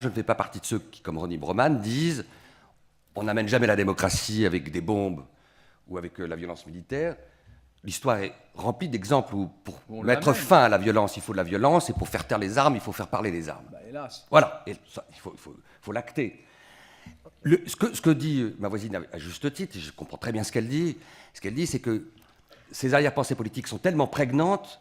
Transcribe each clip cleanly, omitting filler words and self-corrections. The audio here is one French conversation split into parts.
Je ne fais pas partie de ceux qui, comme Ronnie Broman, disent on n'amène jamais la démocratie avec des bombes ou avec la violence militaire. L'histoire est remplie d'exemples où, pour mettre fin à la violence, il faut de la violence, et pour faire taire les armes, il faut faire parler les armes. Bah, hélas. Voilà, et ça, il faut l'acter. Ce que dit ma voisine à juste titre, et je comprends très bien ce qu'elle dit, c'est que ces arrière-pensées politiques sont tellement prégnantes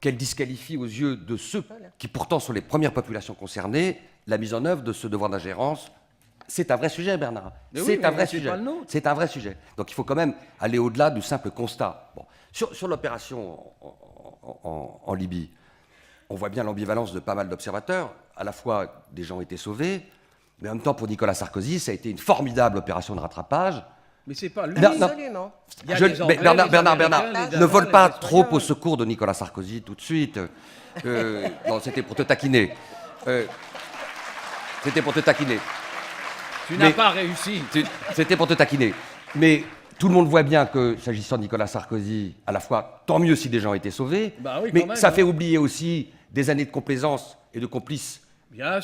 qu'elles disqualifient aux yeux de ceux qui pourtant sont les premières populations concernées la mise en œuvre de ce devoir d'ingérence. C'est un vrai sujet, Bernard. C'est un vrai sujet. C'est un vrai sujet. Donc il faut quand même aller au-delà du simple constat. Bon. Sur l'opération en Libye, on voit bien l'ambivalence de pas mal d'observateurs. À la fois, des gens ont été sauvés, mais en même temps, pour Nicolas Sarkozy, ça a été une formidable opération de rattrapage. Mais c'est pas lui. Absolument. Bernard, ne vole pas trop au secours de Nicolas Sarkozy tout de suite. Non, c'était pour te taquiner. C'était pour te taquiner. Tu n'as pas réussi. C'était pour te taquiner. Mais tout le monde voit bien que, s'agissant de Nicolas Sarkozy, à la fois, tant mieux si des gens étaient sauvés, bah oui, mais même, ça fait oublier aussi des années de complaisance et de complices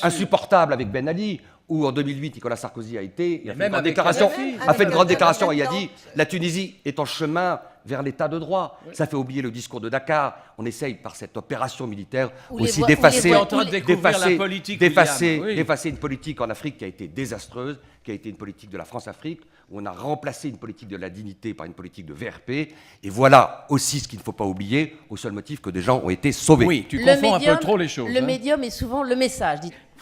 insupportables avec Ben Ali, où en 2008, Nicolas Sarkozy a fait une grande déclaration et il a dit « La Tunisie est en chemin vers l'état de droit ». Ça fait oublier le discours de Dakar. On essaye, par cette opération militaire, aussi d'effacer une politique en Afrique qui a été désastreuse, qui a été une politique de la France-Afrique, où on a remplacé une politique de la dignité par une politique de VRP. Et voilà aussi ce qu'il ne faut pas oublier, au seul motif que des gens ont été sauvés. Oui, tu confonds un peu trop les choses. Le médium est souvent le message.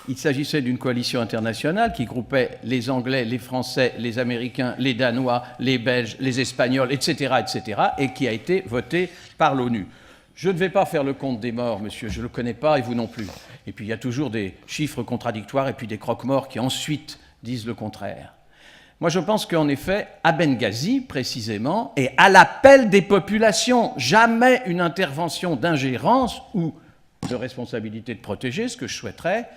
Il s'agissait d'une coalition internationale qui groupait les Anglais, les Français, les Américains, les Danois, les Belges, les Espagnols, etc., et qui a été votée par l'ONU. Je ne vais pas faire le compte des morts, monsieur, je ne le connais pas et vous non plus. Et puis il y a toujours des chiffres contradictoires et puis des croque-morts qui ensuite disent le contraire. Moi, je pense qu'en effet, à Benghazi, précisément, et à l'appel des populations, jamais une intervention d'ingérence ou de responsabilité de protéger, ce que je souhaiterais,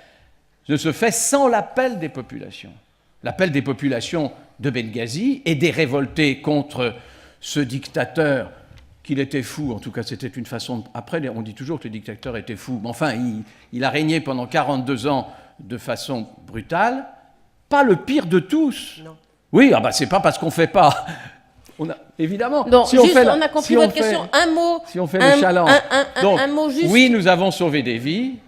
ne se fait sans l'appel des populations. L'appel des populations de Benghazi et des révoltés contre ce dictateur, qu'il était fou, en tout cas c'était une façon... Après, on dit toujours que le dictateur était fou, mais enfin, il a régné pendant 42 ans de façon brutale, pas le pire de tous. Non. Oui, c'est pas parce qu'on fait pas... évidemment. Donc, si on a compris votre question. Un mot. Si on fait le challenge. Un mot juste. Oui, nous avons sauvé des vies,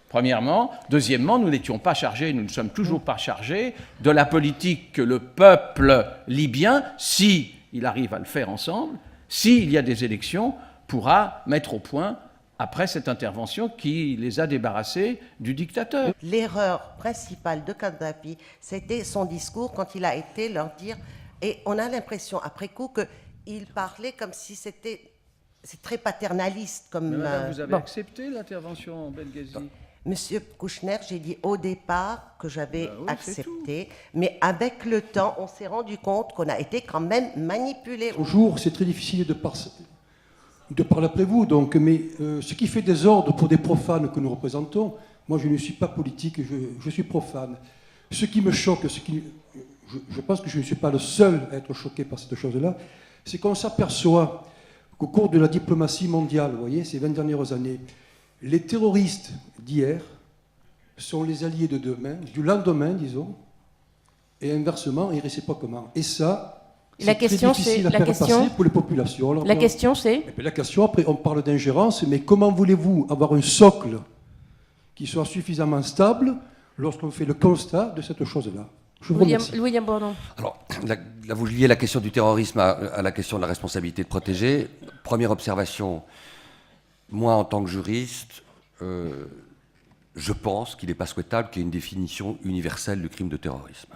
premièrement. Deuxièmement, nous n'étions pas chargés, nous ne sommes toujours pas chargés de la politique que le peuple libyen, si il arrive à le faire ensemble, s'il y a des élections, pourra mettre au point après cette intervention qui les a débarrassés du dictateur. L'erreur principale de Kadhafi, c'était son discours quand il a été leur dire, et on a l'impression après coup qu'il parlait comme si c'est très paternaliste. Comme, mais madame, vous avez accepté l'intervention en Benghazi? Monsieur Kouchner, j'ai dit au départ que j'avais accepté, mais avec le temps, on s'est rendu compte qu'on a été quand même manipulé. Toujours, c'est très difficile de parler après vous, donc, mais ce qui fait désordre pour des profanes que nous représentons, moi je ne suis pas politique, je suis profane. Ce qui me choque, je pense que je ne suis pas le seul à être choqué par cette chose-là, c'est qu'on s'aperçoit qu'au cours de la diplomatie mondiale, vous voyez, ces 20 dernières années, les terroristes d'hier sont les alliés de demain, du lendemain, disons, et inversement, et réciproquement. Et ça, c'est très difficile à faire passer pour les populations. Alors, la question, c'est la question, après, on parle d'ingérence, mais comment voulez-vous avoir un socle qui soit suffisamment stable lorsqu'on fait le constat de cette chose-là? William Bourdon. Alors, là, vous liez la question du terrorisme à la question de la responsabilité de protéger. Première observation, moi, en tant que juriste, je pense qu'il n'est pas souhaitable qu'il y ait une définition universelle du crime de terrorisme.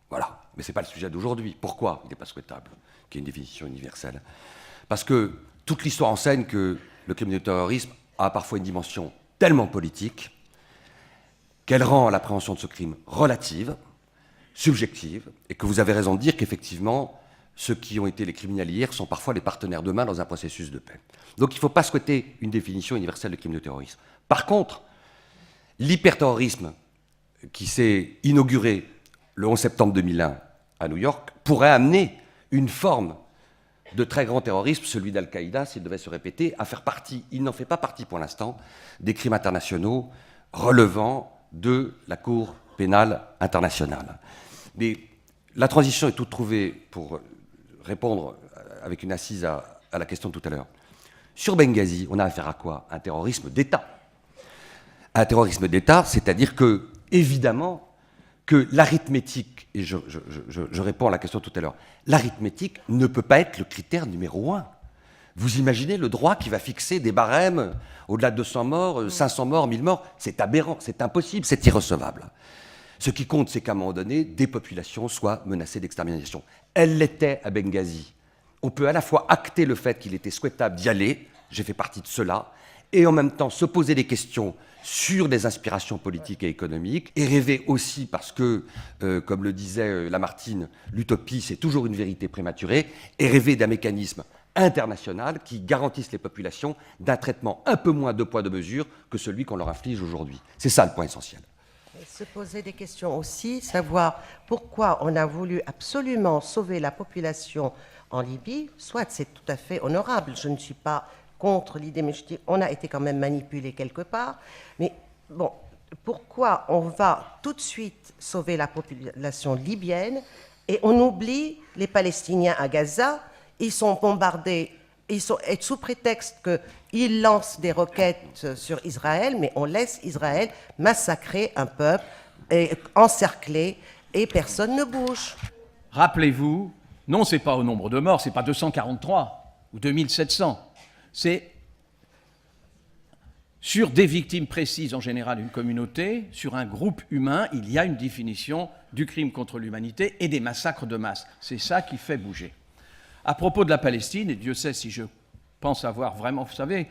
Voilà. Mais ce n'est pas le sujet d'aujourd'hui. Pourquoi il n'est pas souhaitable qu'il y ait une définition universelle? Parce que toute l'histoire enseigne que le crime de terrorisme a parfois une dimension tellement politique qu'elle rend l'appréhension de ce crime relative, subjective, et que vous avez raison de dire qu'effectivement, ceux qui ont été les criminels hier sont parfois les partenaires demain dans un processus de paix. Donc il ne faut pas souhaiter une définition universelle de crime de terrorisme. Par contre, l'hyperterrorisme qui s'est inauguré le 11 septembre 2001 à New York pourrait amener une forme de très grand terrorisme, celui d'Al-Qaïda, s'il devait se répéter, à faire partie, il n'en fait pas partie pour l'instant, des crimes internationaux relevant de la Cour pénale internationale. Mais la transition est toute trouvée pour répondre avec une assise à la question de tout à l'heure. Sur Benghazi, on a affaire à quoi? Un terrorisme d'État. Un terrorisme d'État, c'est-à-dire que, évidemment, que l'arithmétique, et je réponds à la question tout à l'heure, l'arithmétique ne peut pas être le critère numéro 1. Vous imaginez le droit qui va fixer des barèmes au-delà de 200 morts, 500 morts, 1000 morts? C'est aberrant, c'est impossible, c'est irrecevable. Ce qui compte, c'est qu'à un moment donné, des populations soient menacées d'extermination. Elles l'étaient à Benghazi. On peut à la fois acter le fait qu'il était souhaitable d'y aller, j'ai fait partie de cela, et en même temps se poser des questions sur des inspirations politiques et économiques, et rêver aussi, parce que, comme le disait Lamartine, l'utopie, c'est toujours une vérité prématurée, et rêver d'un mécanisme international qui garantisse les populations d'un traitement un peu moins deux poids deux mesures que celui qu'on leur inflige aujourd'hui. C'est ça le point essentiel. Et se poser des questions aussi, savoir pourquoi on a voulu absolument sauver la population en Libye. Soit c'est tout à fait honorable, je ne suis pas contre l'idée, mais je dis on a été quand même manipulé quelque part. Mais bon, pourquoi on va tout de suite sauver la population libyenne et on oublie les Palestiniens à Gaza? Ils sont bombardés, et sous prétexte qu'ils lancent des roquettes sur Israël, mais on laisse Israël massacrer un peuple, et encercler, et personne ne bouge. Rappelez-vous, non, ce n'est pas au nombre de morts, ce n'est pas 243 ou 2700. C'est sur des victimes précises, en général une communauté, sur un groupe humain, il y a une définition du crime contre l'humanité et des massacres de masse. C'est ça qui fait bouger. À propos de la Palestine, et Dieu sait si je pense avoir vraiment... Vous savez,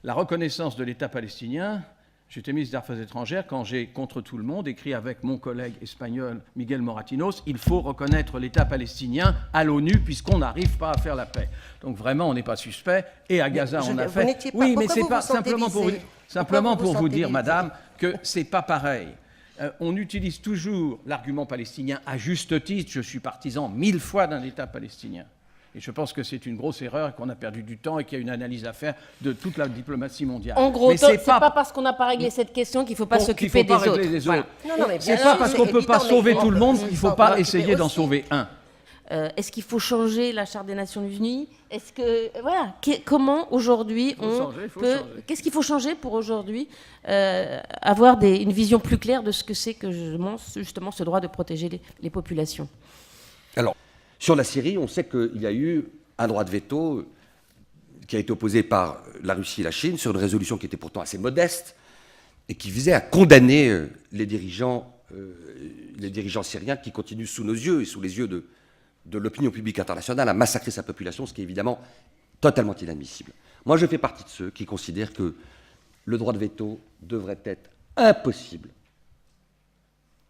la reconnaissance de l'État palestinien, j'étais ministre des Affaires étrangères quand j'ai, contre tout le monde, écrit avec mon collègue espagnol Miguel Moratinos, il faut reconnaître l'État palestinien à l'ONU puisqu'on n'arrive pas à faire la paix. Donc vraiment, on n'est pas suspect. Et à Gaza, on a fait... Oui, mais c'est pas simplement pour vous dire, madame, que c'est pas pareil. On utilise toujours l'argument palestinien à juste titre. Je suis partisan 1000 fois d'un État palestinien. Et je pense que c'est une grosse erreur et qu'on a perdu du temps et qu'il y a une analyse à faire de toute la diplomatie mondiale. En gros, c'est pas parce qu'on n'a pas réglé cette question qu'il ne faut pas s'occuper des autres. Voilà. C'est pas parce qu'on ne peut pas sauver tout le monde qu'il ne faut pas essayer d'en sauver un. Est-ce qu'il faut changer la Charte des Nations Unies? Est-ce que voilà, comment aujourd'hui on peut... Qu'est-ce qu'il faut changer pour aujourd'hui avoir une vision plus claire de ce que c'est que justement ce droit de protéger les populations? Alors, sur la Syrie, on sait qu'il y a eu un droit de veto qui a été opposé par la Russie et la Chine sur une résolution qui était pourtant assez modeste et qui visait à condamner les dirigeants syriens qui continuent sous nos yeux et sous les yeux de l'opinion publique internationale à massacrer sa population, ce qui est évidemment totalement inadmissible. Moi, je fais partie de ceux qui considèrent que le droit de veto devrait être impossible,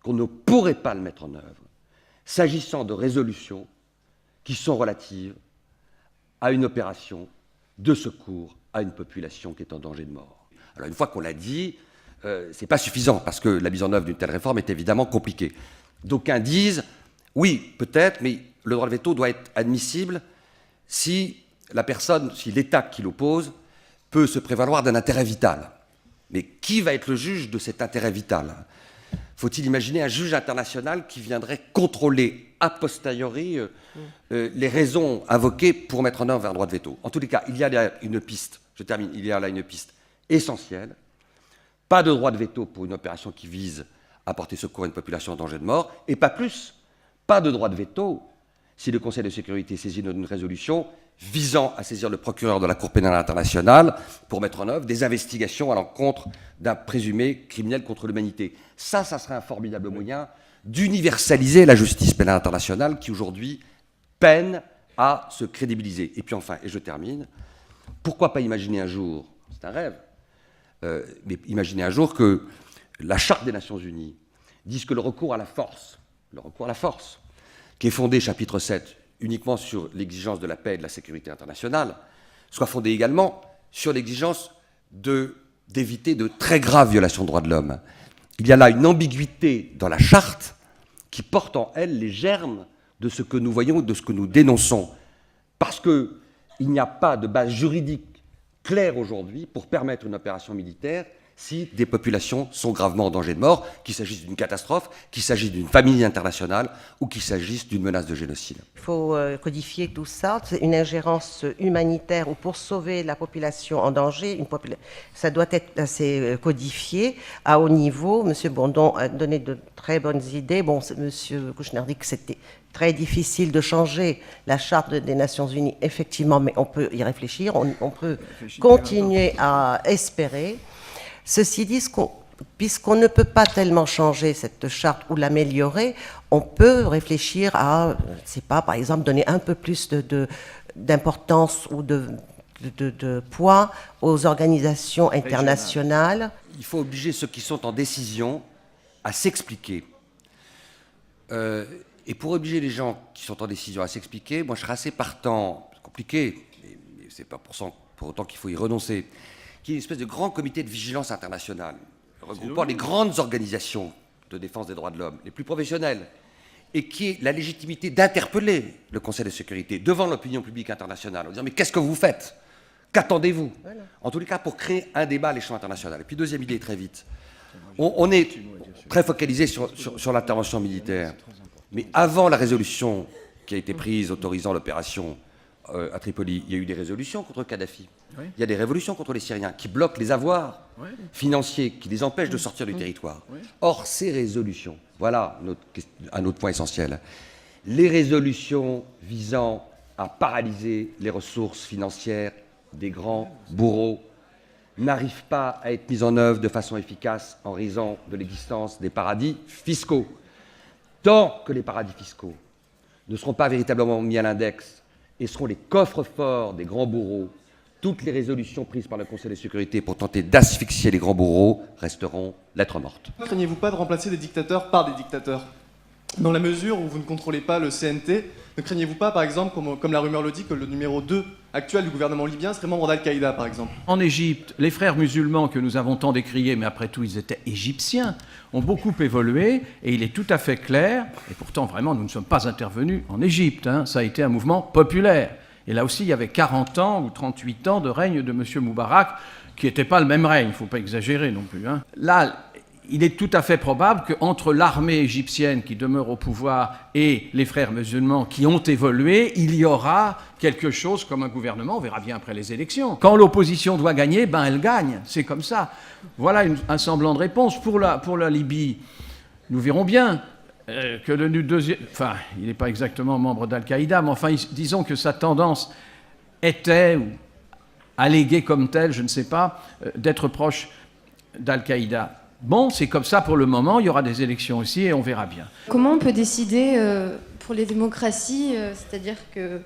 qu'on ne pourrait pas le mettre en œuvre, s'agissant de résolutions qui sont relatives à une opération de secours à une population qui est en danger de mort. Alors une fois qu'on l'a dit, ce n'est pas suffisant, parce que la mise en œuvre d'une telle réforme est évidemment compliquée. D'aucuns disent, oui, peut-être, mais le droit de veto doit être admissible si l'État qui l'oppose peut se prévaloir d'un intérêt vital. Mais qui va être le juge de cet intérêt vital ? Faut-il imaginer un juge international qui viendrait contrôler a posteriori les raisons invoquées pour mettre en œuvre un droit de veto? En tous les cas, il y a là une piste, je termine, il y a là une piste essentielle. Pas de droit de veto pour une opération qui vise à porter secours à une population en danger de mort, et pas plus, pas de droit de veto si le Conseil de sécurité saisit d'une résolution visant à saisir le procureur de la Cour pénale internationale pour mettre en œuvre des investigations à l'encontre d'un présumé criminel contre l'humanité. Ça serait un formidable moyen d'universaliser la justice pénale internationale qui aujourd'hui peine à se crédibiliser. Et puis enfin, et je termine, pourquoi pas imaginer un jour, c'est un rêve, mais imaginer un jour que la Charte des Nations Unies dise que le recours à la force, qui est fondé, chapitre 7, uniquement sur l'exigence de la paix et de la sécurité internationale, soit fondé également sur l'exigence d'éviter de très graves violations de droits de l'homme. Il y a là une ambiguïté dans la Charte qui porte en elle les germes de ce que nous voyons, de ce que nous dénonçons. Parce qu'il n'y a pas de base juridique claire aujourd'hui pour permettre une opération militaire si des populations sont gravement en danger de mort, qu'il s'agisse d'une catastrophe, qu'il s'agisse d'une famine internationale ou qu'il s'agisse d'une menace de génocide. Il faut codifier tout ça. C'est une ingérence humanitaire ou pour sauver la population en danger. Ça doit être assez codifié à haut niveau. Monsieur Bourdon a donné de très bonnes idées. Bon, Monsieur Kouchner dit que c'était très difficile de changer la charte des Nations Unies, effectivement, mais on peut y réfléchir. On peut continuer à espérer. Ceci dit, puisqu'on ne peut pas tellement changer cette charte ou l'améliorer, on peut réfléchir à, je ne sais pas, par exemple, donner un peu plus d'importance ou de poids aux organisations internationales. Il faut obliger ceux qui sont en décision à s'expliquer. Et pour obliger les gens qui sont en décision à s'expliquer, moi je serais assez partant, c'est compliqué, mais c'est pas pour autant qu'il faut y renoncer, qui est une espèce de grand comité de vigilance internationale, regroupant les grandes organisations de défense des droits de l'homme, les plus professionnelles, et qui ait la légitimité d'interpeller le Conseil de sécurité devant l'opinion publique internationale, en disant mais qu'est-ce que vous faites? Qu'attendez-vous? Voilà. En tous les cas, pour créer un débat à l'échelon international. Et puis deuxième idée, très vite, on est très focalisé sur l'intervention militaire, mais avant la résolution qui a été prise autorisant l'opération à Tripoli, il y a eu des résolutions contre Kadhafi. Oui. Il y a des révolutions contre les Syriens qui bloquent les avoirs financiers, qui les empêchent de sortir du territoire. Oui. Or, ces résolutions, voilà un autre point essentiel, les résolutions visant à paralyser les ressources financières des grands bourreaux n'arrivent pas à être mises en œuvre de façon efficace en raison de l'existence des paradis fiscaux. Tant que les paradis fiscaux ne seront pas véritablement mis à l'index et seront les coffres-forts des grands bourreaux, toutes les résolutions prises par le Conseil de sécurité pour tenter d'asphyxier les grands bourreaux resteront lettre morte. Ne craignez-vous pas de remplacer des dictateurs par des dictateurs? Dans la mesure où vous ne contrôlez pas le CNT, ne craignez-vous pas, par exemple, comme la rumeur le dit, que le numéro 2 actuel du gouvernement libyen serait membre d'Al-Qaïda, par exemple? En Égypte, les frères musulmans que nous avons tant décriés, mais après tout ils étaient égyptiens, ont beaucoup évolué, et il est tout à fait clair, et pourtant vraiment nous ne sommes pas intervenus en Égypte, hein, ça a été un mouvement populaire. Et là aussi il y avait 40 ans ou 38 ans de règne de M. Moubarak, qui n'était pas le même règne, il ne faut pas exagérer non plus. Hein. Là, il est tout à fait probable qu'entre l'armée égyptienne qui demeure au pouvoir et les frères musulmans qui ont évolué, il y aura quelque chose comme un gouvernement, on verra bien après les élections. Quand l'opposition doit gagner, ben elle gagne, c'est comme ça. Voilà un semblant de réponse. Pour la Libye, nous verrons bien que le deuxième... Enfin, il n'est pas exactement membre d'Al-Qaïda, mais enfin, disons que sa tendance était, ou alléguée comme telle, je ne sais pas, d'être proche d'Al-Qaïda. Bon, c'est comme ça pour le moment, il y aura des élections aussi et on verra bien. Comment on peut décider pour les démocraties, c'est-à-dire que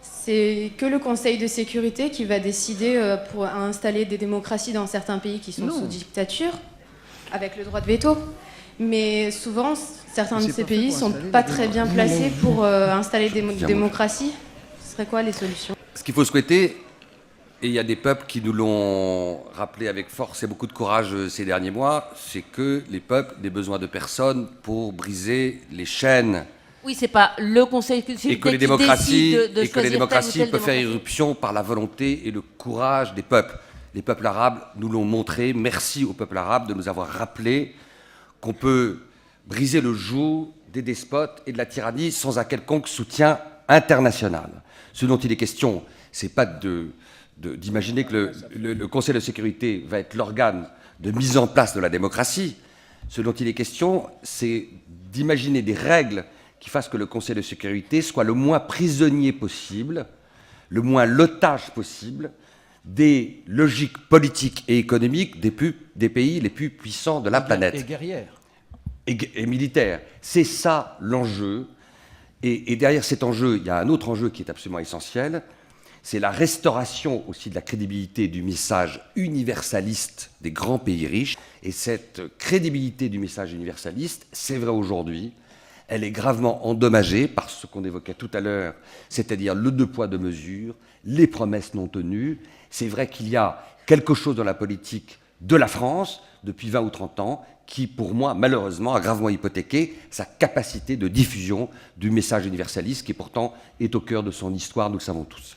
c'est que le Conseil de sécurité qui va décider pour installer des démocraties dans certains pays qui sont sous dictature, avec le droit de veto. Mais souvent, certains de ces pays ne sont pas très bien placés pour installer des démocraties. Ce serait quoi les solutions? Ce qu'il faut souhaiter, et il y a des peuples qui nous l'ont rappelé avec force et beaucoup de courage ces derniers mois, c'est que les peuples n'aient besoin de personne pour briser les chaînes. Oui, c'est pas le Conseil de sécurité qui décide de que les démocraties peuvent faire irruption par la volonté et le courage des peuples. Les peuples arabes nous l'ont montré. Merci aux peuples arabes de nous avoir rappelé qu'on peut briser le joug des despotes et de la tyrannie sans un quelconque soutien international. Ce dont il est question, c'est pas d'imaginer que le Conseil de sécurité va être l'organe de mise en place de la démocratie. Ce dont il est question, c'est d'imaginer des règles qui fassent que le Conseil de sécurité soit le moins prisonnier possible, le moins l'otage possible des logiques politiques et économiques des pays les plus puissants de la planète. Et guerrières. Et militaires. C'est ça l'enjeu. Et derrière cet enjeu, il y a un autre enjeu qui est absolument essentiel, c'est la restauration aussi de la crédibilité du message universaliste des grands pays riches. Et cette crédibilité du message universaliste, c'est vrai aujourd'hui, elle est gravement endommagée par ce qu'on évoquait tout à l'heure, c'est-à-dire le deux poids, deux mesures, les promesses non tenues. C'est vrai qu'il y a quelque chose dans la politique de la France, depuis 20 ou 30 ans, qui, pour moi, malheureusement, a gravement hypothéqué sa capacité de diffusion du message universaliste, qui pourtant est au cœur de son histoire, nous le savons tous.